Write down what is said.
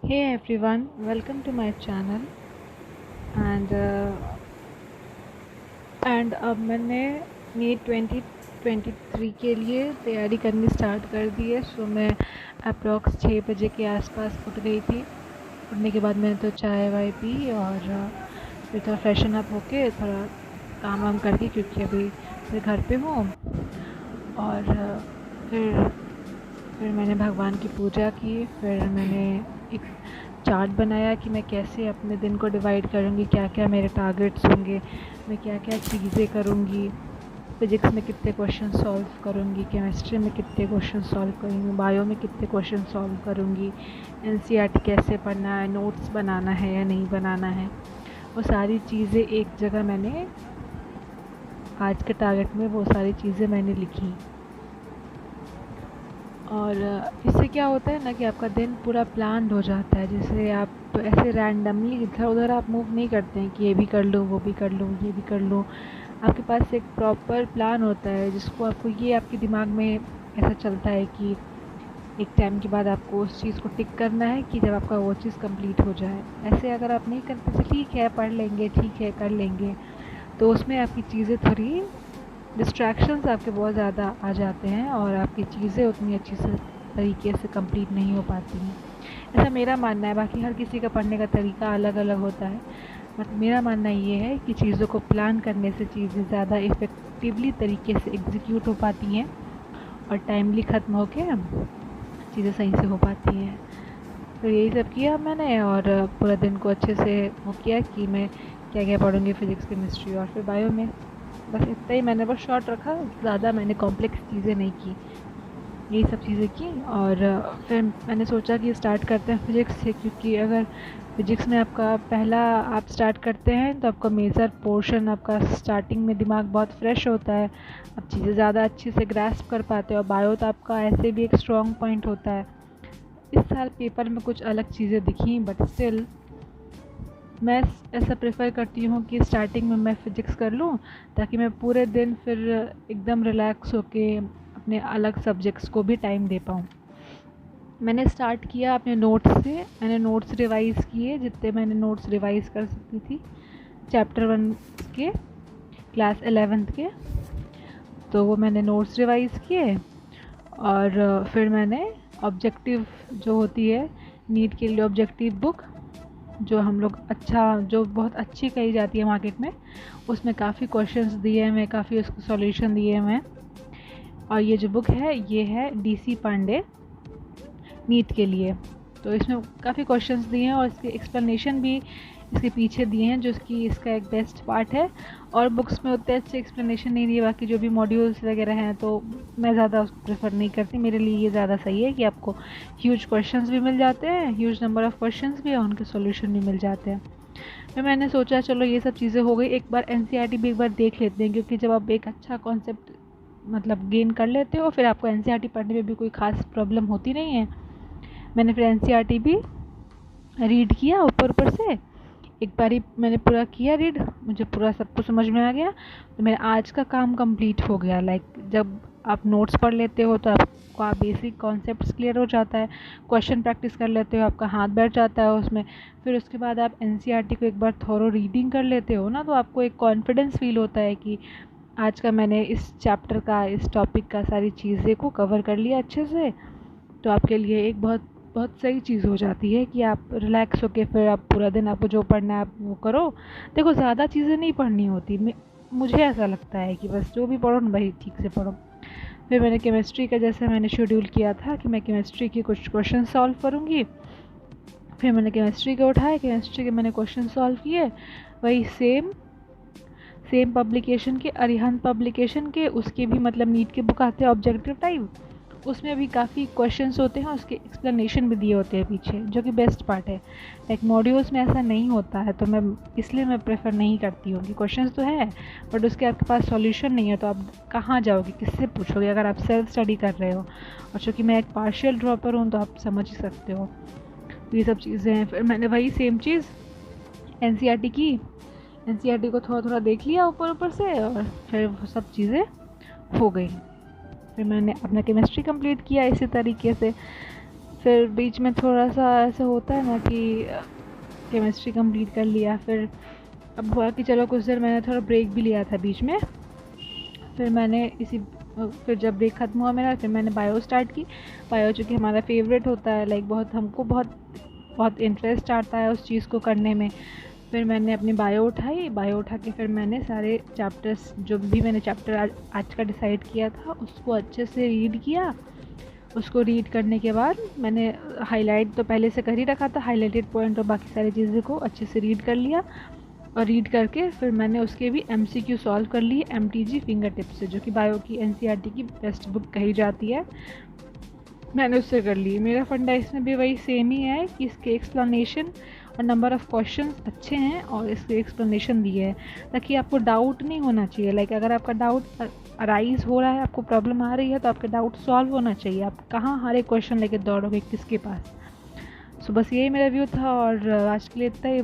Hey everyone, welcome to my channel and अब मैंने NEET 2023 के लिए तैयारी करनी स्टार्ट कर दी है। सो मैं अप्रॉक्स 6 बजे के आसपास उठ गई थी। उठने के बाद मैंने तो चाय वाय पी और फिर थोड़ा फ्रेशन अप होके थोड़ा काम वाम करके, क्योंकि अभी मैं घर पे हूँ। और फिर मैंने भगवान की पूजा की। फिर मैंने एक चार्ट बनाया कि मैं कैसे अपने दिन को डिवाइड करूँगी, क्या क्या मेरे टारगेट्स होंगे, मैं क्या क्या चीज़ें करूँगी, फिज़िक्स में कितने क्वेश्चन सॉल्व करूँगी, केमिस्ट्री में कितने क्वेश्चन सॉल्व करूँगी, बायो में कितने क्वेश्चन सॉल्व करूँगी, एनसीईआरटी कैसे पढ़ना है, नोट्स बनाना है या नहीं बनाना है, वो सारी चीज़ें एक जगह मैंने आज के टारगेट में वो सारी चीज़ें मैंने लिखी। और इससे क्या होता है ना कि आपका दिन पूरा प्लान्ड हो जाता है। जैसे आप ऐसे रैंडमली इधर उधर आप मूव नहीं करते हैं कि ये भी कर लूँ, वो भी कर लूँ, ये भी कर लूँ। आपके पास एक प्रॉपर प्लान होता है जिसको आपको, ये आपके दिमाग में ऐसा चलता है कि एक टाइम के बाद आपको उस चीज़ को टिक करना है कि जब आपका वो चीज़ कंप्लीट हो जाए। ऐसे अगर आप नहीं करते तो ठीक है पढ़ लेंगे, ठीक है कर लेंगे, तो उसमें आपकी चीज़ें थोड़ी डिस्ट्रैक्शंस आपके बहुत ज़्यादा आ जाते हैं और आपकी चीज़ें उतनी अच्छी से तरीके से कंप्लीट नहीं हो पाती हैं। ऐसा मेरा मानना है, बाकी हर किसी का पढ़ने का तरीका अलग अलग होता है। बट मेरा मानना ये है कि चीज़ों को प्लान करने से चीज़ें ज़्यादा इफ़ेक्टिवली तरीके से एग्जीक्यूट हो पाती हैं और टाइमली ख़त्म होके चीज़ें सही से हो पाती हैं। तो यही सब किया मैंने और पूरा दिन को अच्छे से वो किया कि मैं क्या क्या पढ़ूँगी, फिज़िक्स, केमिस्ट्री और फिर बायो में। बस इतना ही मैंने बस शॉर्ट रखा, ज़्यादा मैंने कॉम्प्लेक्स चीज़ें नहीं की, यही सब चीज़ें की। और फिर मैंने सोचा कि स्टार्ट करते हैं फिज़िक्स से, क्योंकि अगर फिज़िक्स में आपका पहला आप स्टार्ट करते हैं तो आपका मेजर पोर्शन आपका स्टार्टिंग में दिमाग बहुत फ्रेश होता है, आप चीज़ें ज़्यादा अच्छे से ग्रास्प कर पाते हो। और बायो तो आपका ऐसे भी एक स्ट्रॉन्ग पॉइंट होता है। इस साल पेपर में कुछ अलग चीज़ें दिखी, बट स्टिल मैं ऐसा प्रेफर करती हूँ कि स्टार्टिंग में मैं फ़िज़िक्स कर लूँ, ताकि मैं पूरे दिन फिर एकदम रिलैक्स होके अपने अलग सब्जेक्ट्स को भी टाइम दे पाऊँ। मैंने स्टार्ट किया अपने नोट्स से। मैंने नोट्स रिवाइज़ किए जितने मैंने नोट्स रिवाइज़ कर सकती थी, चैप्टर 1 के, क्लास 11th के। तो वो मैंने नोट्स रिवाइज़ किए और फिर मैंने ऑब्जेक्टिव जो होती है नीट के लिए, ऑब्जेक्टिव बुक जो हम लोग जो बहुत अच्छी कही जाती है मार्केट में, उसमें काफ़ी क्वेश्चंस दिए हुए हैं, काफ़ी उसके सॉल्यूशन दिए हुए हैं। और ये जो बुक है ये है डीसी पांडे नीट के लिए। तो इसमें काफ़ी क्वेश्चंस दिए हैं और इसके एक्सप्लेनेशन भी इसके पीछे दिए हैं, जो इसका एक बेस्ट पार्ट है। और बुक्स में उतने अच्छे एक्सप्लेनेशन नहीं दिए, बाकी जो भी मॉड्यूल्स वगैरह हैं तो मैं ज़्यादा प्रेफर नहीं करती। मेरे लिए ये ज़्यादा सही है कि आपको ह्यूज क्वेश्चंस भी मिल जाते हैं, ह्यूज नंबर ऑफ़ क्वेश्चंस भी, और उनके सॉल्यूशन भी मिल जाते हैं। फिर मैंने सोचा चलो ये सब चीज़ें हो गई, एक बार एनसीईआरटी भी एक बार देख लेते हैं, क्योंकि जब आप एक अच्छा कॉन्सेप्ट मतलब गेन कर लेते हो फिर आपको एनसीईआरटी पढ़ने में भी कोई ख़ास प्रॉब्लम होती नहीं है। मैंने फिर एनसीईआरटी भी रीड किया ऊपर ऊपर से, एक बार ही मैंने पूरा किया रीड, मुझे पूरा सब कुछ समझ में आ गया। तो मेरा आज का काम कंप्लीट हो गया। जब आप नोट्स पढ़ लेते हो तो आपका बेसिक कॉन्सेप्ट्स क्लियर हो जाता है, क्वेश्चन प्रैक्टिस कर लेते हो, आपका हाथ बैठ जाता है उसमें। फिर उसके बाद आप एनसीईआरटी को एक बार थोरो रीडिंग कर लेते हो ना, तो आपको एक कॉन्फिडेंस फील होता है कि आज का मैंने इस चैप्टर का, इस टॉपिक का सारी चीज़ें को कवर कर लिया अच्छे से। तो आपके लिए एक बहुत बहुत सही चीज़ हो जाती है कि आप रिलैक्स होके फिर आप पूरा दिन आपको जो पढ़ना है आप वो करो। देखो ज़्यादा चीज़ें नहीं पढ़नी होती, मुझे ऐसा लगता है कि बस जो भी पढ़ो ना वही ठीक से पढ़ो। फिर मैंने केमिस्ट्री का जैसे मैंने शेड्यूल किया था कि मैं केमिस्ट्री के कुछ क्वेश्चन सॉल्व करूँगी, फिर मैंने केमिस्ट्री के उठाए, केमिस्ट्री के मैंने क्वेश्चन सॉल्व किए। वही सेम पब्लिकेशन के, अरिहंत पब्लिकेशन के, उसके भी मतलब नीट के बुक आते हैं ऑब्जेक्टिव टाइप, उसमें भी काफ़ी क्वेश्चंस होते हैं, उसके एक्सप्लेनेशन भी दिए होते हैं पीछे, जो कि बेस्ट पार्ट है। लाइक मॉड्यूल्स में ऐसा नहीं होता है, तो मैं प्रेफर नहीं करती हूँ कि क्वेश्चंस तो है बट उसके आपके पास सॉल्यूशन नहीं है, तो आप कहाँ जाओगे, किससे पूछोगे अगर आप सेल्फ स्टडी कर रहे हो। और चूँकि मैं एक पार्शियल ड्रॉपर हूँ तो आप समझ ही सकते हो। तो ये सब चीज़ें हैं। फिर मैंने वही सेम चीज़ एनसीईआरटी की, एनसीईआरटी को थोड़ा थोड़ा देख लिया ऊपर ऊपर से और फिर वो सब चीज़ें हो गई। फिर मैंने अपना केमिस्ट्री कंप्लीट किया इसी तरीके से। फिर बीच में थोड़ा सा ऐसा होता है ना कि केमिस्ट्री कंप्लीट कर लिया, फिर अब हुआ कि चलो कुछ देर मैंने थोड़ा ब्रेक भी लिया था बीच में। फिर मैंने फिर जब ब्रेक ख़त्म हुआ मेरा, फिर मैंने बायो स्टार्ट की। बायो चूँकि हमारा फेवरेट होता है, लाइक हमको बहुत इंटरेस्ट आता है उस चीज़ को करने में। फिर मैंने अपनी बायो उठा के फिर मैंने सारे चैप्टर्स, जो भी मैंने चैप्टर आज का डिसाइड किया था, उसको अच्छे से रीड किया। उसको रीड करने के बाद मैंने हाईलाइट तो पहले से कर ही रखा था, हाईलाइटेड पॉइंट और बाकी सारी चीज़ों को अच्छे से रीड कर लिया। और रीड करके फिर मैंने उसके भी MCQ सॉल्व कर लिए MTG फिंगर टिप से, जो कि बायो की NCERT की बेस्ट बुक कही जाती है। मैंने उससे कर ली। मेरा फंडा इसमें भी वही सेम ही है कि इसके एक्सप्लेनेशन और नंबर ऑफ़ क्वेश्चंस अच्छे हैं और इसके एक्सप्लेनेशन दिए है, ताकि आपको डाउट नहीं होना चाहिए। लाइक अगर आपका डाउट अराइज हो रहा है, आपको प्रॉब्लम आ रही है, तो आपका डाउट सॉल्व होना चाहिए। आप कहाँ हर एक क्वेश्चन लेके दौड़ोगे किसके पास। सो बस यही मेरा व्यू था, और आज के लिए इतना ही।